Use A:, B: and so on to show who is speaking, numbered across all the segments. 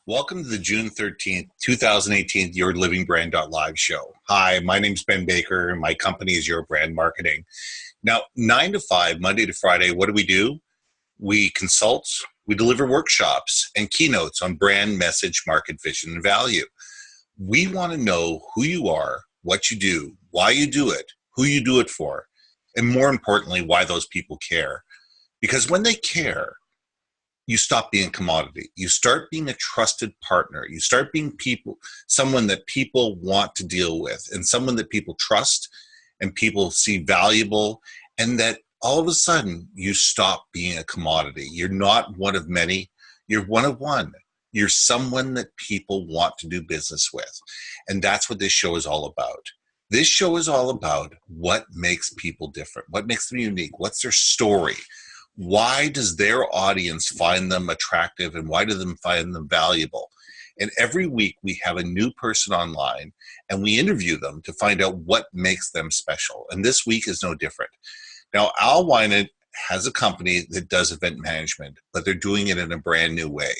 A: Welcome to the June 13th, 2018 YourLIVINGBrand.live show. Hi, my name's Ben Baker, and my company is Your Brand Marketing. Now, 9 to 5, Monday to Friday, what do? We consult, we deliver workshops and keynotes on brand, message, market, vision, and value. We want to know who you are, what you do, why you do it, who you do it for, and more importantly, why those people care. Because when they care, you stop being a commodity. You start being a trusted partner. You start being someone that people want to deal with, and someone that people trust and people see valuable, and that all of a sudden you stop being a commodity. You're not one of many. You're one of one. You're someone that people want to do business with. And that's what this show is all about. This show is all about what makes people different, what makes them unique, what's their story. Why does their audience find them attractive, and why do they find them valuable? And every week we have a new person online and we interview them to find out what makes them special. And this week is no different. Now, Al Wynant has a company that does event management, but they're doing it in a brand new way.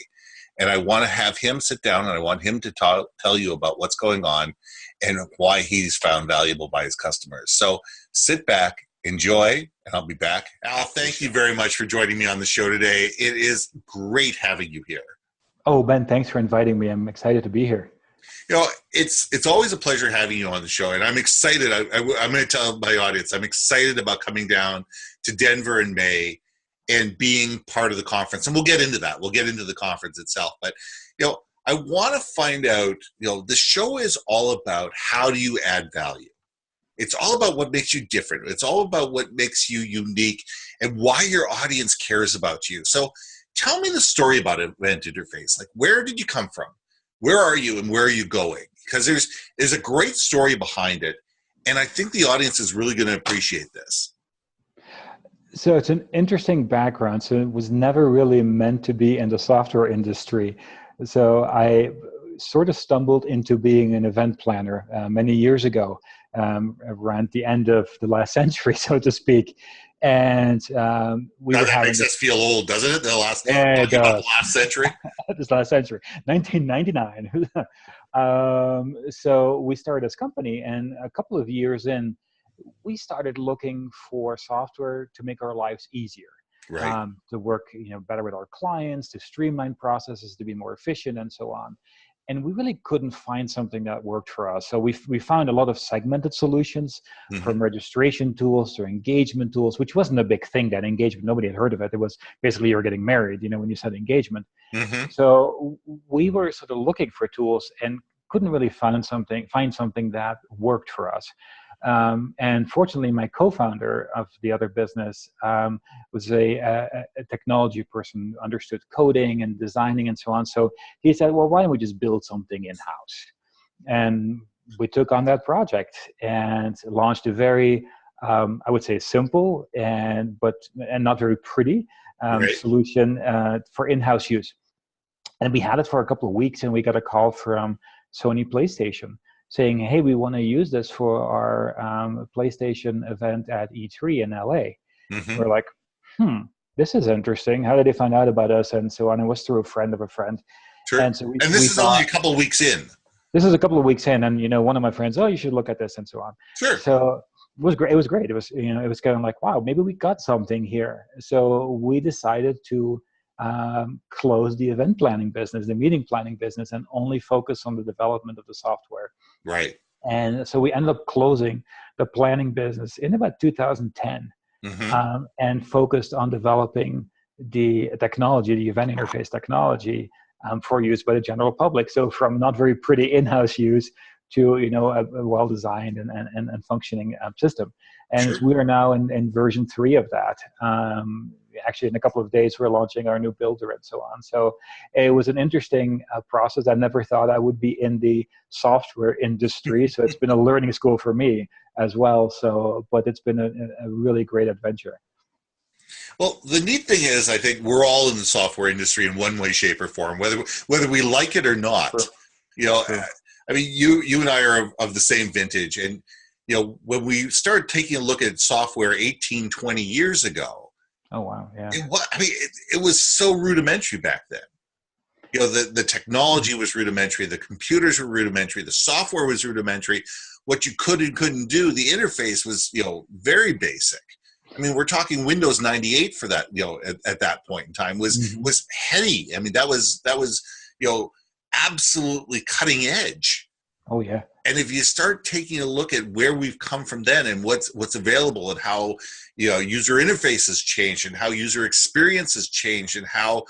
A: And I want to have him sit down and I want him to tell you about what's going on and why he's found valuable by his customers. So sit back, enjoy, and I'll be back. Al, thank you very much for joining me on the show today. It is great having you here.
B: Oh, Ben, thanks for inviting me. I'm excited to be here.
A: You know, it's always a pleasure having you on the show, and I'm excited. I'm going to tell my audience, I'm excited about coming down to Denver in May and being part of the conference. And we'll get into that. We'll get into the conference itself. But, I want to find out, the show is all about how do you add value. It's all about what makes you different. It's all about what makes you unique and why your audience cares about you. So tell me the story about Event Interface. Like, where did you come from? Where are you and where are you going? Because there's a great story behind it. And I think the audience is really going to appreciate this.
B: So it's an interesting background. So it was never really meant to be in the software industry. So I sort of stumbled into being an event planner many years ago, around the end of the last century, so to speak. And
A: that makes us feel old, doesn't it? The last century.
B: This last century, 1999. So we started this company, and a couple of years in, we started looking for software to make our lives easier.
A: Right.
B: To work, better with our clients, to streamline processes, to be more efficient, and so on. And we really couldn't find something that worked for us. So we found a lot of segmented solutions, from registration tools to engagement tools, which wasn't a big thing then. Engagement, nobody had heard of it. It was basically you were getting married, when you said engagement. So we were sort of looking for tools and couldn't really find something that worked for us. And fortunately, my co-founder of the other business was a technology person, understood coding and designing and so on. So he said, well, why don't we just build something in-house? And we took on that project and launched a very, I would say, simple and not very pretty solution for in-house use. And we had it for a couple of weeks, and we got a call from Sony PlayStation saying, hey, we want to use this for our PlayStation event at E3 in LA. We're like, this is interesting. How did they find out about us? And so on. It was through a friend of a friend.
A: Sure. And this is only a couple of weeks in.
B: This is a couple of weeks in. And, one of my friends, oh, you should look at this and so on.
A: Sure.
B: So it was great. It was great. It was, it was kind of like, wow, maybe we got something here. So we decided to close the event planning business, the meeting planning business, and only focus on the development of the software.
A: Right.
B: And so we ended up closing the planning business in about 2010, and focused on developing the technology, the event interface technology, for use by the general public. So from not very pretty in-house use to a well-designed and functioning system. And we are now in version 3 of that. Actually, in a couple of days, we're launching our new builder and so on. So it was an interesting process. I never thought I would be in the software industry. So it's been a learning school for me as well. But it's been a really great adventure.
A: Well, the neat thing is, I think we're all in the software industry in one way, shape, or form, whether we like it or not. I mean, you and I are of the same vintage. And, when we started taking a look at software 18, 20 years ago,
B: oh, wow. Yeah.
A: It was so rudimentary back then. the technology was rudimentary, the computers were rudimentary, the software was rudimentary. What you could and couldn't do, the interface was, very basic. I mean, we're talking Windows 98 for that, at that point in time
B: Mhm.
A: was heady. I mean, that was, absolutely cutting edge.
B: Oh yeah.
A: And if you start taking a look at where we've come from then and what's available and how user interfaces changed and how user experience has changed and how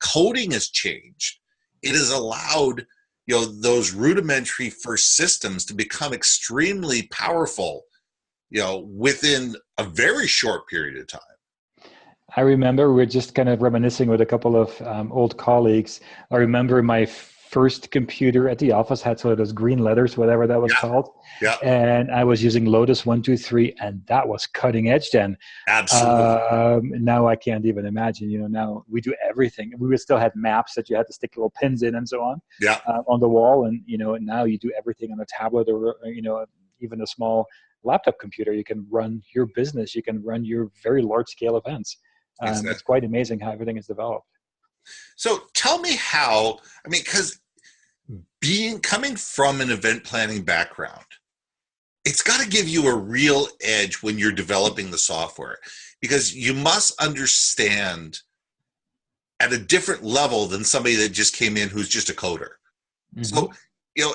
A: coding has changed, it has allowed those rudimentary first systems to become extremely powerful within a very short period of time.
B: I remember we're just kind of reminiscing with a couple of old colleagues. I remember my first computer at the office had sort of those green letters, whatever that was
A: Yeah,
B: called.
A: yeah,
B: And I was using Lotus 123, and that was cutting edge then.
A: absolutely.
B: Now I can't even imagine, now we do everything. We still had maps that you had to stick little pins in and so
A: Yeah,
B: on the wall. And, now you do everything on a tablet or, even a small laptop computer. You can run your business. You can run your very large scale events. It's
A: exactly.
B: quite amazing how everything is developed.
A: So tell me how, I mean, because coming from an event planning background, it's got to give you a real edge when you're developing the software, because you must understand at a different level than somebody that just came in who's just a coder.
B: Hmm.
A: So,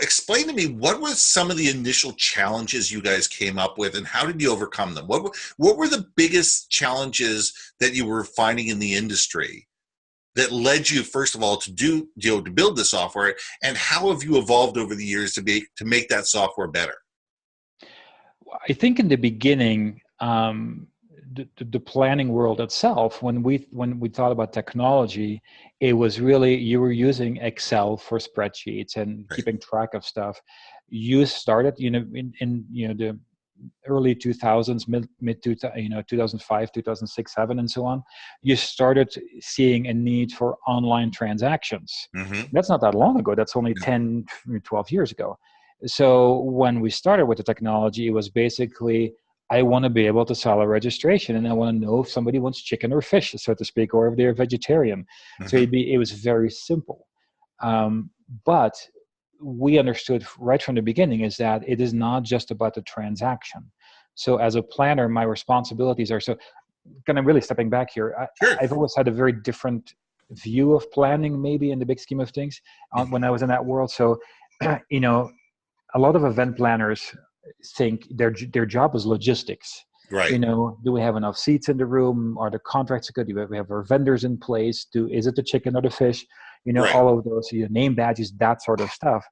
A: explain to me, what were some of the initial challenges you guys came up with and how did you overcome them? What were the biggest challenges that you were finding in the industry that led you, first of all, to build the software, and how have you evolved over the years to make that software better?
B: I think in the beginning, the planning world itself, when we thought about technology, it was really you were using Excel for spreadsheets and
A: Right.
B: keeping track of stuff. You started, in the early 2000s, mid 2005, 2006, 7, and so on. You started seeing a need for online transactions.
A: Mm-hmm.
B: That's not that long ago. That's only 10, 12 years ago. So when we started with the technology, it was basically, I want to be able to sell a registration, and I want to know if somebody wants chicken or fish, so to speak, or if they're vegetarian. So
A: Mm-hmm.
B: it was very simple. But we understood right from the beginning is that it is not just about the transaction. So as a planner, my responsibilities are, so kind of really stepping back here,
A: Sure.
B: I've always had a very different view of planning, maybe in the big scheme of things, when
A: Mm-hmm.
B: I was in that world. So, you know, a lot of event planners think their job is logistics.
A: Right.
B: Do we have enough seats in the room? Are the contracts good? Do we have our vendors in place? Is it the chicken or the fish?
A: Right.
B: All of those, name badges, that sort of stuff.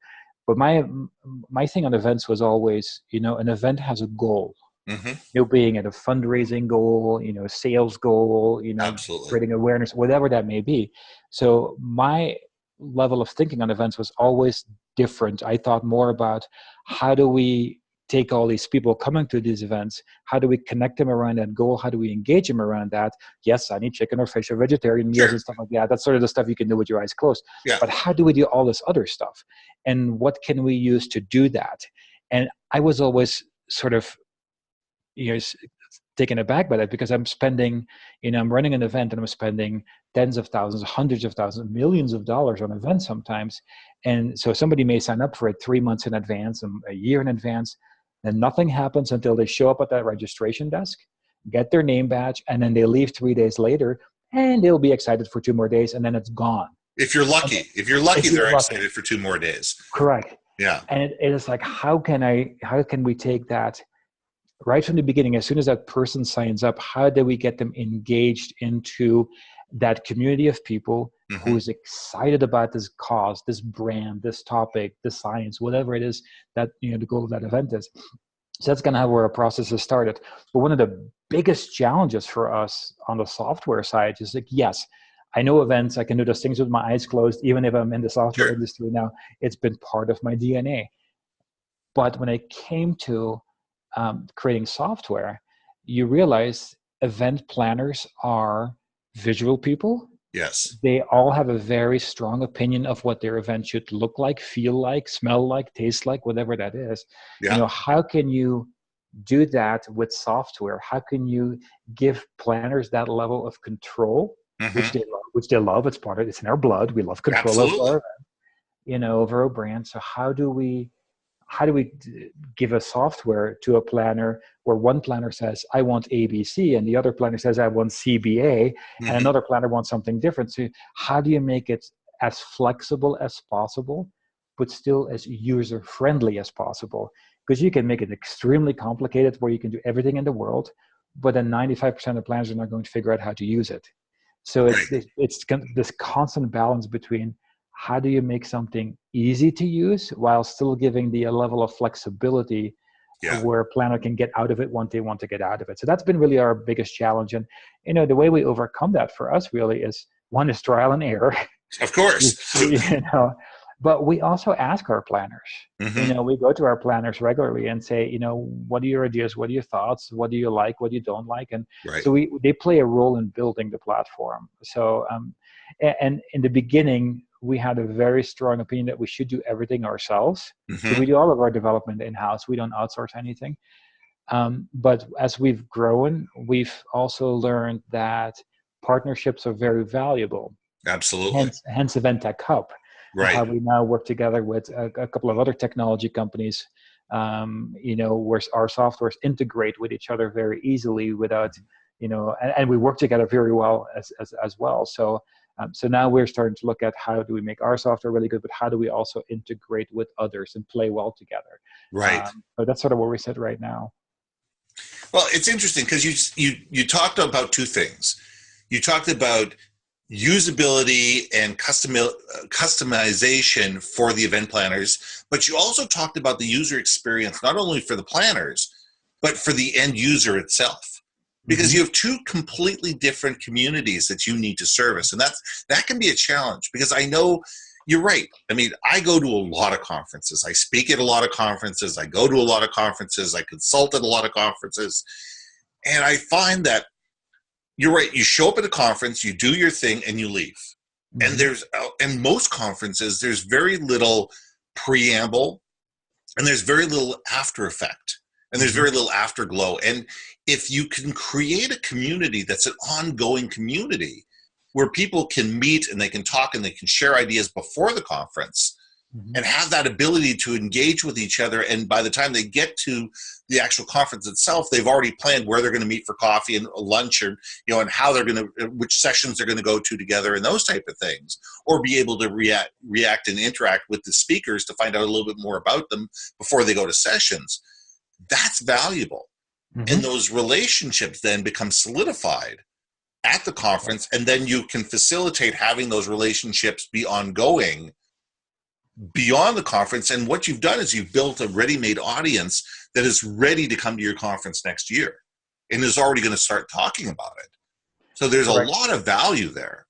B: But my thing on events was always, an event has a goal.
A: Mm-hmm.
B: Being it a fundraising goal, sales goal,
A: Absolutely.
B: creating awareness, whatever that may be. So my level of thinking on events was always different. I thought more about how do we take all these people coming to these events, how do we connect them around that goal, how do we engage them around that? Yes, I need chicken or fish or vegetarian meals
A: Sure.
B: and stuff like that. That's sort of the stuff you can do with your eyes closed.
A: Yeah.
B: But how do we do all this other stuff? And what can we use to do that? And I was always sort of taken aback by that, because I'm spending, I'm running an event and I'm spending tens of thousands, hundreds of thousands, millions of dollars on events sometimes. And so somebody may sign up for it 3 months in advance, a year in advance, and nothing happens until they show up at that registration desk, get their name badge, and then they leave 3 days later, and they'll be excited for 2 more days, and then it's gone.
A: If you're
B: And
A: lucky,
B: if you're
A: they're
B: lucky,
A: excited for 2 more days.
B: correct.
A: Yeah.
B: And it is like, how can we take that right from the beginning, as soon as that person signs up, how do we get them engaged into that community of people who
A: Mm-hmm.
B: is excited about this cause, this brand, this topic, this science, whatever it is that, the goal of that event is. So that's kind of how our process has started. But one of the biggest challenges for us on the software side is like, yes, I know events, I can do those things with my eyes closed, even if I'm in the software
A: Sure.
B: industry now. It's been part of my DNA. But when it came to creating software, you realize event planners are visual people.
A: Yes.
B: They all have a very strong opinion of what their event should look like, feel like, smell like, taste like, whatever that is.
A: Yeah.
B: How can you do that with software? How can you give planners that level of control which
A: Mm-hmm.
B: they love. It's in our blood. We love control
A: Absolutely.
B: over our brand. So how do we give a software to a planner where one planner says, I want ABC, and the other planner says, I want CBA, and
A: Mm-hmm.
B: another planner wants something different. So how do you make it as flexible as possible, but still as user-friendly as possible? Because you can make it extremely complicated where you can do everything in the world, but then 95% of planners are not going to figure out how to use it. So
A: Right.
B: it's this constant balance between how do you make something easy to use while still giving the level of flexibility
A: Yeah.
B: where a planner can get out of it when they want to get out of it. So that's been really our biggest challenge. And the way we overcome that for us really is, one is trial and error.
A: Of course.
B: you know, but we also ask our planners.
A: Mm-hmm.
B: We go to our planners regularly and say, what are your ideas? What are your thoughts? What do you like? What do you don't like? And
A: Right.
B: so they play a role in building the platform. So, and in the beginning, we had a very strong opinion that we should do everything ourselves. So
A: Mm-hmm.
B: we do all of our development in-house. We don't outsource anything. But as we've grown, we've also learned that partnerships are very valuable.
A: Absolutely.
B: Hence Event Tech Hub, and
A: Right.
B: how we now work together with a couple of other technology companies, where our softwares integrate with each other very easily without, and we work together very well as well. So now we're starting to look at how do we make our software really good, but how do we also integrate with others and play well together.
A: Right.
B: So that's sort of where we sit right now.
A: Well, it's interesting because you talked about two things. You talked about usability and customization for the event planners, but you also talked about the user experience, not only for the planners, but for the end user itself. Because
B: Mm-hmm.
A: you have two completely different communities that you need to service. And that can be a challenge, because I know you're right. I mean, I go to a lot of conferences. I speak at a lot of conferences. I go to a lot of conferences. I consult at a lot of conferences. And I find that you're right. You show up at a conference, you do your thing, and you leave. And
B: Mm-hmm.
A: in most conferences, there's very little preamble, and there's very little after effect, and there's
B: Mm-hmm.
A: very little afterglow. And if you can create a community that's an ongoing community where people can meet and they can talk and they can share ideas before the conference,
B: Mm-hmm.
A: and have that ability to engage with each other. And by the time they get to the actual conference itself, they've already planned where they're going to meet for coffee and lunch, or, and how they're going to, which sessions they're going to go to together, and those type of things, or be able to react and interact with the speakers to find out a little bit more about them before they go to sessions. That's valuable. And
B: Mm-hmm.
A: those relationships then become solidified at the conference, and then you can facilitate having those relationships be ongoing beyond the conference. And what you've done is you've built a ready-made audience that is ready to come to your conference next year and is already going to start talking about it. So there's a
B: Correct.
A: lot of value there.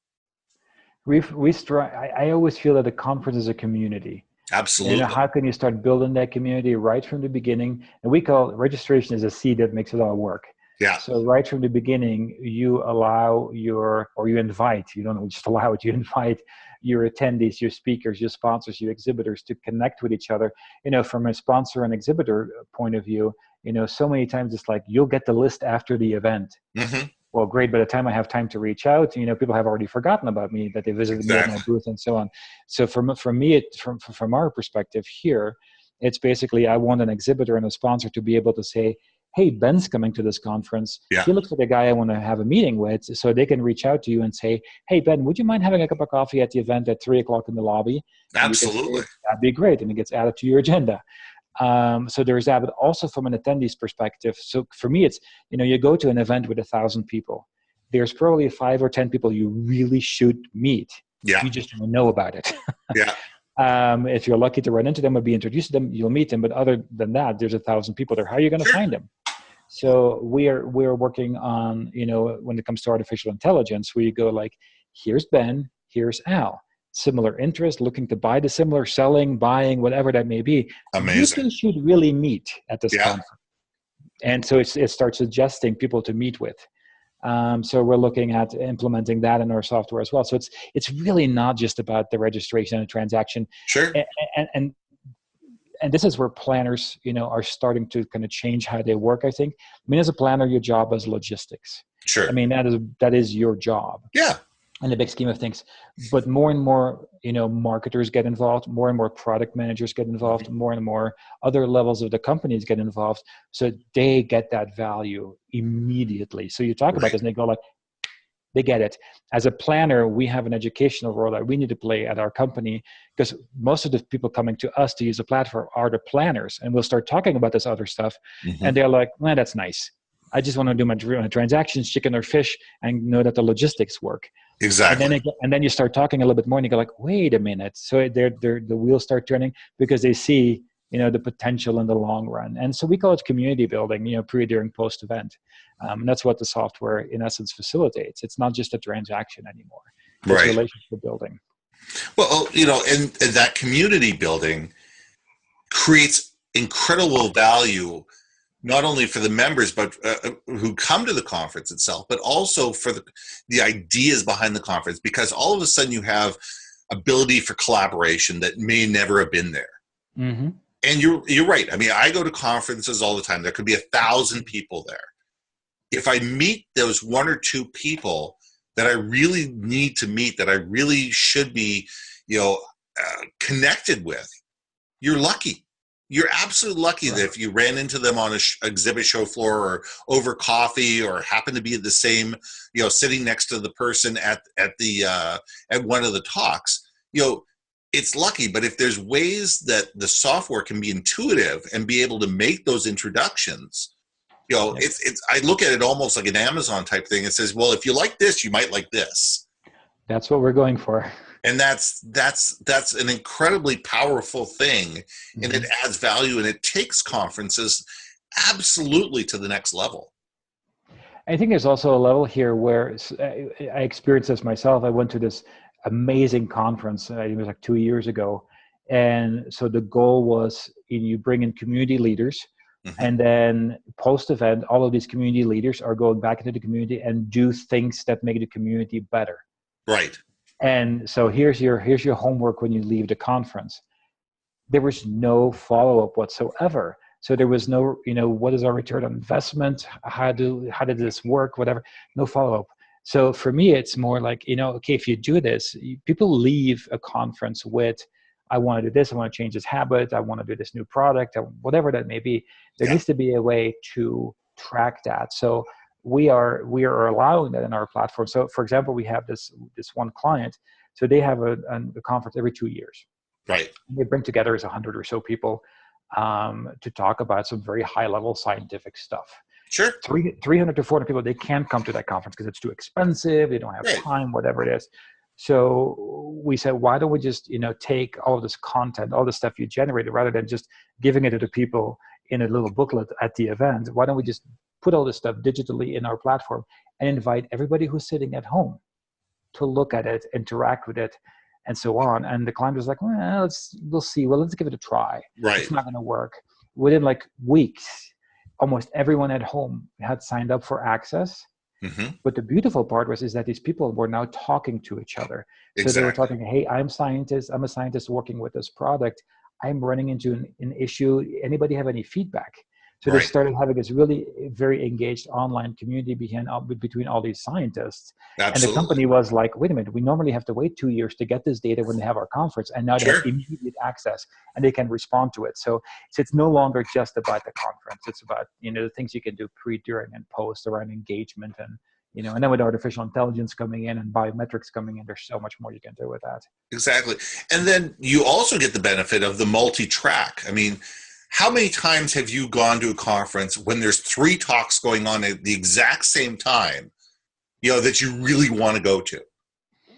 B: I always feel that the conference is a community.
A: Absolutely.
B: How can you start building that community right from the beginning? And we call registration as a seed that makes it all work.
A: Yeah.
B: So right from the beginning, you invite, you don't just allow it, you invite your attendees, your speakers, your sponsors, your exhibitors to connect with each other. From a sponsor and exhibitor point of view, so many times it's like, you'll get the list after the event.
A: Mm-hmm.
B: Well, great. By the time I have time to reach out, people have already forgotten about me, that they visited me at my
A: Exactly.
B: booth and so on. So from me, from our perspective here, it's basically, I want an exhibitor and a sponsor to be able to say, hey, Ben's coming to this conference.
A: Yeah.
B: He looks like a guy I want to have a meeting with. So they can reach out to you and say, hey, Ben, would you mind having a cup of coffee at the event at 3:00 in the lobby? And you can
A: Absolutely.
B: say, that'd be great. And it gets added to your agenda. So there's that, but also from an attendee's perspective. So for me, it's, you go to an event with 1,000 people. There's probably 5 or 10 people you really should meet.
A: Yeah.
B: You just don't know about it.
A: Yeah.
B: If you're lucky to run into them or be introduced to them, you'll meet them. But other than that, there's 1,000 people there. How are you going to find them? So we're working on, when it comes to artificial intelligence, where you go like, here's Ben, here's Al. Similar interest, looking to buy the similar, selling, buying, whatever that may be.
A: Amazing.
B: You two should really meet at this
A: Yeah.
B: conference. And so it starts suggesting people to meet with. So we're looking at implementing that in our software as well. So it's really not just about the registration and the transaction.
A: Sure.
B: And this is where planners, are starting to kind of change how they work, I think. I mean, as a planner, your job is logistics.
A: Sure.
B: I mean, that is your job.
A: Yeah.
B: in the big scheme of things. But more and more, marketers get involved, more and more product managers get involved, more and more other levels of the companies get involved, so they get that value immediately. So you talk about this and they go like, they get it. As a planner, we have an educational role that we need to play at our company, because most of the people coming to us to use the platform are the planners, and we'll start talking about this other stuff, and they're like, well, that's nice. I just want to do my transactions, chicken or fish, and know that the logistics work.
A: Exactly.
B: And then you start talking a little bit more, and you go like, wait a minute. So the wheels start turning, because they see, the potential in the long run. And so we call it community building, pre, during, post event. And that's what the software in essence facilitates. It's not just a transaction anymore. It's
A: Right.
B: relationship building.
A: Well, and that community building creates incredible value, not only for the members, but who come to the conference itself, but also for the ideas behind the conference, because all of a sudden you have ability for collaboration that may never have been there.
B: Mm-hmm.
A: And you're right. I mean, I go to conferences all the time. There could be 1,000 people there. If I meet those one or two people that I really need to meet, that I really should be, connected with, you're lucky. You're absolutely lucky that if you ran into them on an exhibit show floor or over coffee, or happen to be at the same, sitting next to the person at one of the talks, it's lucky. But if there's ways that the software can be intuitive and be able to make those introductions, it's I look at it almost like an Amazon type thing. It says, well, if you like this, you might like this.
B: That's what we're going for.
A: And that's an incredibly powerful thing, and it adds value, and it takes conferences absolutely to the next level.
B: I think there's also a level here where I experienced this myself. I went to this amazing conference, it was like 2 years ago. And so the goal was, you bring in community leaders, and then post-event, all of these community leaders are going back into the community and do things that make the community better.
A: Right.
B: And so here's your homework when you leave the conference. There was no follow-up whatsoever. So there was no, what is our return on investment? How did this work? Whatever, no follow-up. So for me, it's more like, okay, if you do this, people leave a conference with, I want to do this, I want to change this habit, I want to do this new product, whatever that may be. There needs to be a way to track that. So we are allowing that in our platform. So for example, we have this one client. So they have a conference every 2 years.
A: Right.
B: They bring together 100 or so people to talk about some very high level scientific stuff.
A: Sure.
B: 300 to 400 people, they can't come to that conference because it's too expensive. They don't have time, whatever it is. So we said, why don't we just, take all of this content, all the stuff you generated, rather than just giving it to the people in a little booklet at the event, why don't we just put all this stuff digitally in our platform and invite everybody who's sitting at home to look at it, interact with it, and so on. And the client was like, well, we'll see. Well, let's give it a try.
A: Right.
B: It's not going to work. Within like weeks, almost everyone at home had signed up for access. But the beautiful part is that these people were now talking to each other. So they were talking, hey, I'm a scientist working with this product. I'm running into an issue. Anybody have any feedback? So they started having this really very engaged online community between all these scientists. Absolutely. And the company was like, wait a minute, we normally have to wait 2 years to get this data when they have our conference. And now they have immediate access and they can respond to it. So it's no longer just about the conference. It's about, the things you can do pre, during, and post around engagement. And, and then with artificial intelligence coming in and biometrics coming in, there's so much more you can do with that.
A: Exactly. And then you also get the benefit of the multi-track. I mean, how many times have you gone to a conference when there's 3 talks going on at the exact same time, that you really want to go to?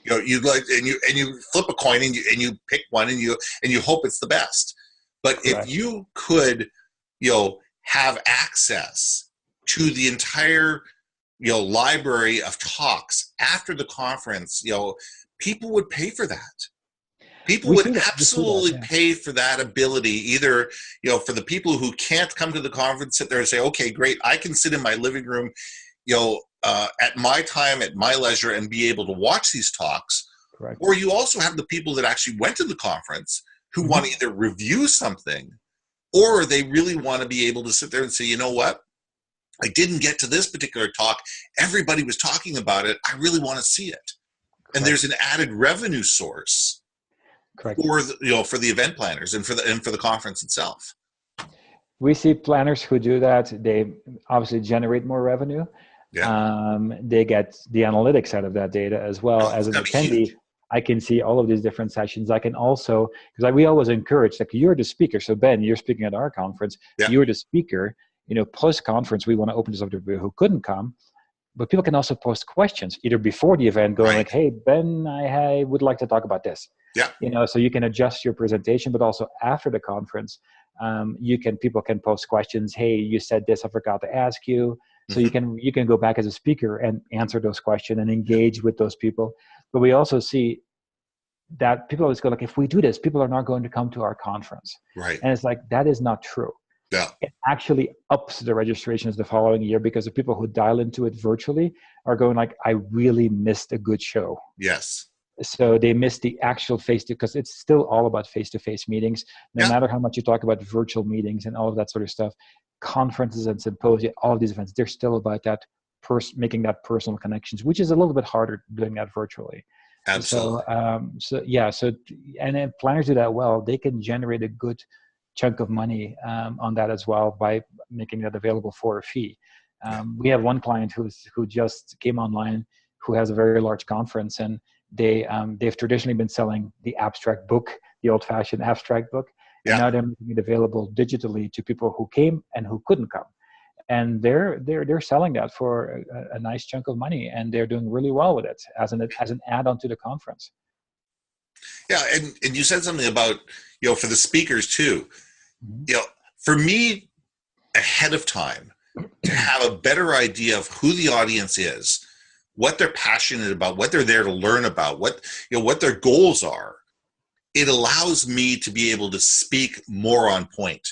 A: You like, and you flip a coin and you pick one and you hope it's the best. But if you could, have access to the entire, library of talks after the conference, people would pay for that. People would absolutely pay for that ability, either, for the people who can't come to the conference, sit there and say, okay, great, I can sit in my living room, at my time, at my leisure, and be able to watch these talks. Correct. Or you also have the people that actually went to the conference who want to either review something, or they really want to be able to sit there and say, you know what? I didn't get to this particular talk. Everybody was talking about it. I really want to see it. And there's an added revenue source
B: Correct.
A: for for the event planners and for the conference itself.
B: We see planners who do that. They obviously generate more revenue.
A: Yeah.
B: They get the analytics out of that data as well. As an
A: That'd be
B: attendee,
A: huge.
B: I can see all of these different sessions. I can also, because we always encourage, like, you're the speaker. So Ben, you're speaking at our conference.
A: Yeah.
B: You're the speaker. Post conference, we want to open this up to people who couldn't come. But people can also post questions either before the event, going like, "Hey Ben, I would like to talk about this."
A: Yeah.
B: So you can adjust your presentation, but also after the conference, people can post questions. Hey, you said this, I forgot to ask you. So you can go back as a speaker and answer those questions and engage with those people. But we also see that people always go like, if we do this, people are not going to come to our conference.
A: Right.
B: And it's like, that is not true.
A: Yeah.
B: It actually ups the registrations the following year, because the people who dial into it virtually are going like, I really missed a good show.
A: Yes.
B: So they miss the actual because it's still all about face-to-face meetings. No matter how much you talk about virtual meetings and all of that sort of stuff, conferences and symposia, all of these events, they're still about that making that personal connections, which is a little bit harder doing that virtually.
A: Absolutely.
B: And then planners do that well. They can generate a good chunk of money on that as well by making that available for a fee. We have one client who just came online, who has a very large conference, and they've traditionally been selling the abstract book, the old-fashioned abstract book, and now they're making it available digitally to people who came and who couldn't come, and they're selling that for a nice chunk of money, and they're doing really well with it as an add-on to the conference.
A: Yeah, and you said something about for the speakers too.
B: Mm-hmm.
A: For me, ahead of time, to have a better idea of who the audience is, what they're passionate about, what they're there to learn about, what their goals are, it allows me to be able to speak more on point.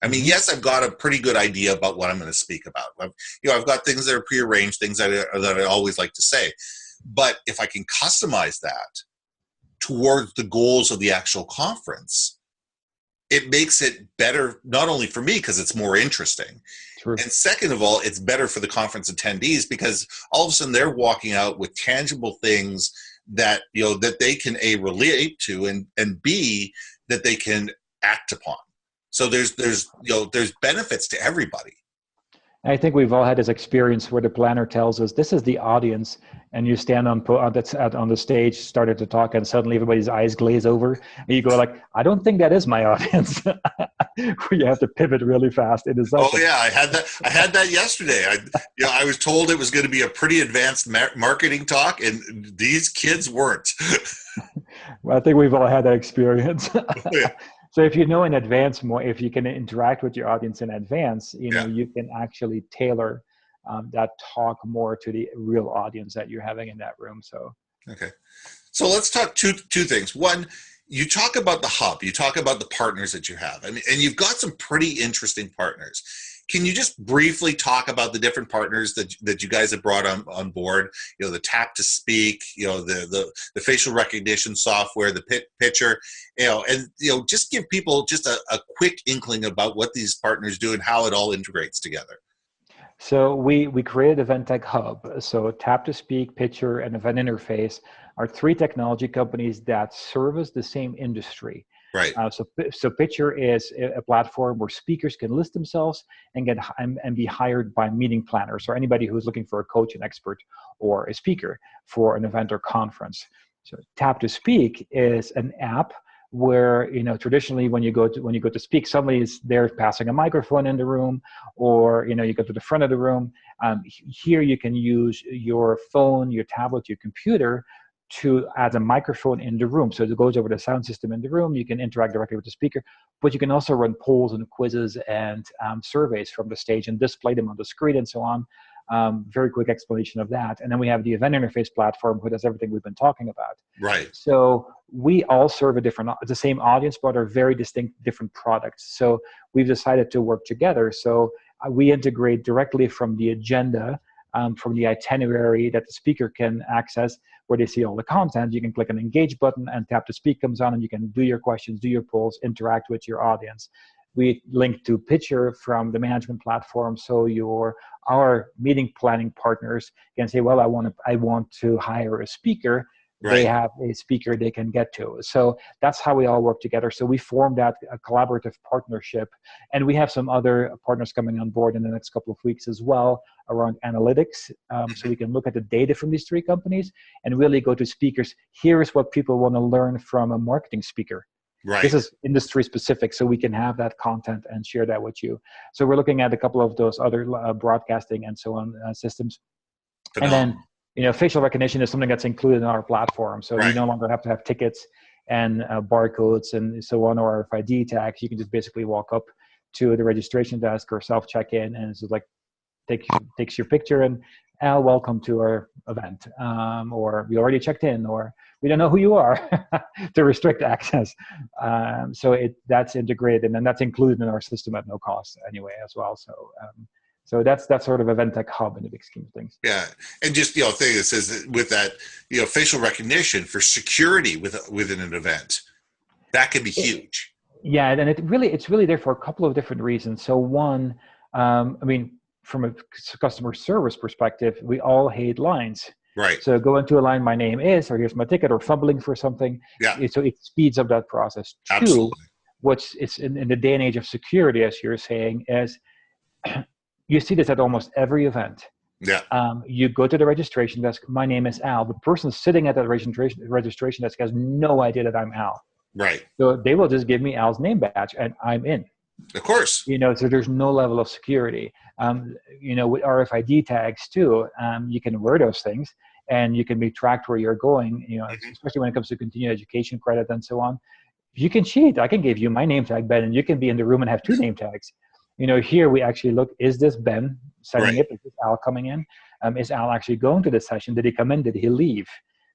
A: I mean, yes, I've got a pretty good idea about what I'm going to speak about. I've got things that are prearranged, things that I always like to say. But if I can customize that towards the goals of the actual conference, it makes it better, not only for me because it's more interesting, and second of all, it's better for the conference attendees, because all of a sudden they're walking out with tangible things that that they can relate to, and B, that they can act upon. So there's benefits to everybody.
B: I think we've all had this experience where the planner tells us this is the audience, and you stand on the stage, started to talk, and suddenly everybody's eyes glaze over, and you go like, I don't think that is my audience. Where you have to pivot really fast in a second.
A: Oh yeah, I had that yesterday. I was told it was going to be a pretty advanced marketing talk, and these kids weren't.
B: Well, I think we've all had that experience.
A: Yeah.
B: So if you know in advance more, if you can interact with your audience in advance, you can actually tailor that talk more to the real audience that you're having in that room. So
A: okay, so let's talk two things. One, you talk about the hub, you talk about the partners that you have. I mean, and you've got some pretty interesting partners. Can you just briefly talk about the different partners that you guys have brought on board? The tap to speak, the facial recognition software, the pitcher, and just give people just a quick inkling about what these partners do and how it all integrates together.
B: So we created Event Tech Hub. So Tap to Speak, Pitcher, and Event Interface are three technology companies that service the same industry.
A: Right.
B: So Pitcher is a platform where speakers can list themselves and be hired by meeting planners or anybody who's looking for a coach, an expert, or a speaker for an event or conference. So Tap to Speak is an app where traditionally when you go to speak, somebody is there passing a microphone in the room, or you go to the front of the room. Here you can use your phone, your tablet, your computer to add a microphone in the room. So it goes over the sound system in the room. You can interact directly with the speaker, but you can also run polls and quizzes and surveys from the stage and display them on the screen and so on. Very quick explanation of that. And then we have the event interface platform, who does everything we've been talking about.
A: Right.
B: So we all serve the same audience, but are very distinct, different products. So we've decided to work together. So we integrate directly from the agenda, from the itinerary that the speaker can access, where they see all the content. You can click an engage button and Tap to Speak comes on, and you can do your questions, do your polls, interact with your audience. We link to Pitcher from the management platform, so our meeting planning partners can say, well, I want to hire a speaker. they
A: Right.
B: have a speaker they can get to. So that's how we all work together. So we formed that a collaborative partnership, and we have some other partners coming on board in the next couple of weeks as well around analytics. So we can look at the data from these three companies and really go to speakers. Here is what people want to learn from a marketing speaker. This
A: Right.
B: is industry specific, so we can have that content and share that with you. So we're looking at a couple of those other broadcasting and so on systems. And then,
A: Phenomenal.
B: facial recognition is something that's included in our platform. So you
A: Right.
B: no longer have to have tickets and barcodes and so on, or RFID tags. You can just basically walk up to the registration desk or self check in, and it's just like takes your picture and Al, welcome to our event, or we already checked in, or we don't know who you are, to restrict access. So that's integrated, and then that's included in our system at no cost anyway as well. So that's sort of Event Tech Hub in the big scheme of things.
A: Yeah, and just thing that says that with that facial recognition for security within an event, that can be huge.
B: Yeah, and it's really there for a couple of different reasons. So one, from a customer service perspective, we all hate lines.
A: Right.
B: So go into a line, my name is, or here's my ticket, or fumbling for something.
A: Yeah.
B: So it speeds up that process.
A: Absolutely.
B: Two, it's in the day and age of security, as you're saying, is you see this at almost every event.
A: Yeah.
B: You go to the registration desk. My name is Al. The person sitting at that registration desk has no idea that I'm Al.
A: Right.
B: So they will just give me Al's name badge, and I'm in.
A: Of course.
B: So there's no level of security. With RFID tags too, you can wear those things, and you can be tracked where you're going. Especially when it comes to continuing education credit and so on. You can cheat. I can give you my name tag, Ben, and you can be in the room and have two name tags. Here we actually look, is this Ben setting up? Is this Al coming in? Is Al actually going to the session? Did he come in? Did he leave?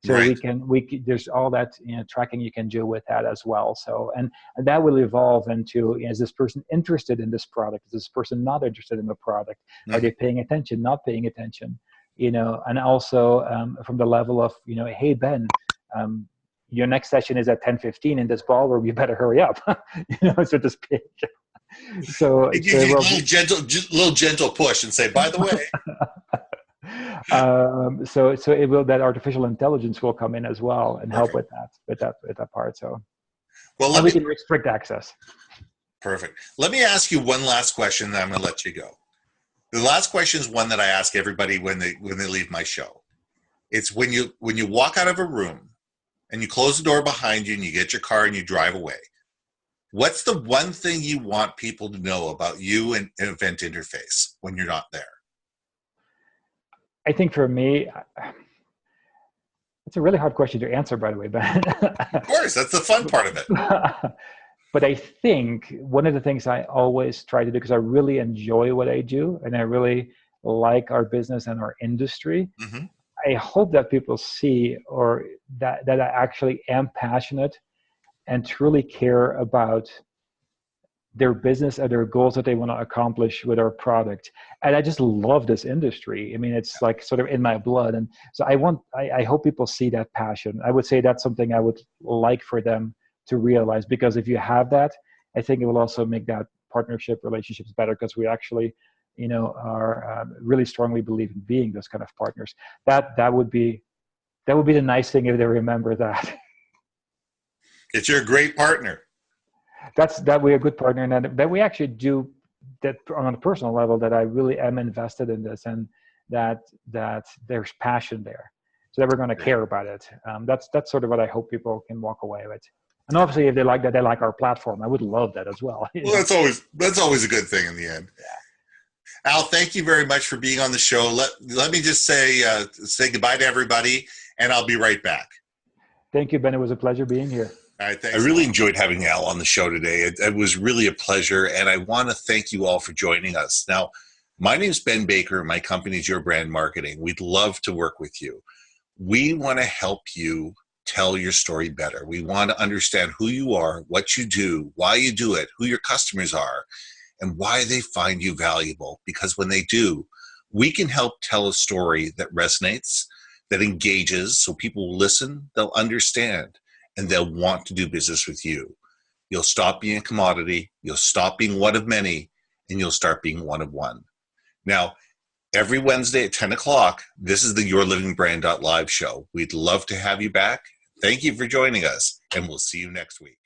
B: So there's all that tracking you can do with that as well. So and that will evolve into, is this person interested in this product? Is this person not interested in the product? Are they paying attention? Not paying attention? And also from the level of hey Ben, your next session is at 10:15 in this ballroom. You better hurry up. So to speak. So
A: it gives you a little gentle push and say, by the way.
B: So it will, that artificial intelligence will come in as well and help with that part. So we can restrict access.
A: Perfect. Let me ask you one last question, then I'm going to let you go. The last question is one that I ask everybody when they leave my show. It's when you walk out of a room and you close the door behind you and you get your car and you drive away. What's the one thing you want people to know about you and Event Interface when you're not there?
B: I think for me, it's a really hard question to answer, by the way, Ben.
A: Of course, that's the fun part of it.
B: But I think one of the things I always try to do, because I really enjoy what I do and I really like our business and our industry, I hope that people see or that I actually am passionate and truly care about their business and their goals that they want to accomplish with our product. And I just love this industry. I mean, it's like sort of in my blood. And so I hope people see that passion. I would say that's something I would like for them to realize, because if you have that, I think it will also make that partnership relationships better, because we actually, are really strongly believe in being those kind of partners. That would be the nice thing if they remember that.
A: That you're a great partner.
B: That we're a good partner, and that we actually do that on a personal level, that I really am invested in this, and that there's passion there, so that we're going to care about it. That's sort of what I hope people can walk away with. And obviously, if they like that, they like our platform. I would love that as well.
A: Well, that's always a good thing in the end. Yeah. Al, thank you very much for being on the show. Let me just say goodbye to everybody, and I'll be right back.
B: Thank you, Ben. It was a pleasure being here.
A: All right, thanks. I really enjoyed having Al on the show today. It was really a pleasure, and I want to thank you all for joining us. Now, my name is Ben Baker. My company is Your Brand Marketing. We'd love to work with you. We want to help you tell your story better. We want to understand who you are, what you do, why you do it, who your customers are, and why they find you valuable. Because when they do, we can help tell a story that resonates, that engages, so people will listen, they'll understand, and they'll want to do business with you. You'll stop being a commodity, you'll stop being one of many, and you'll start being one of one. Now, Every Wednesday at 10 o'clock, this is the YourLivingBrand.live show. We'd love to have you back. Thank you for joining us, and we'll see you next week.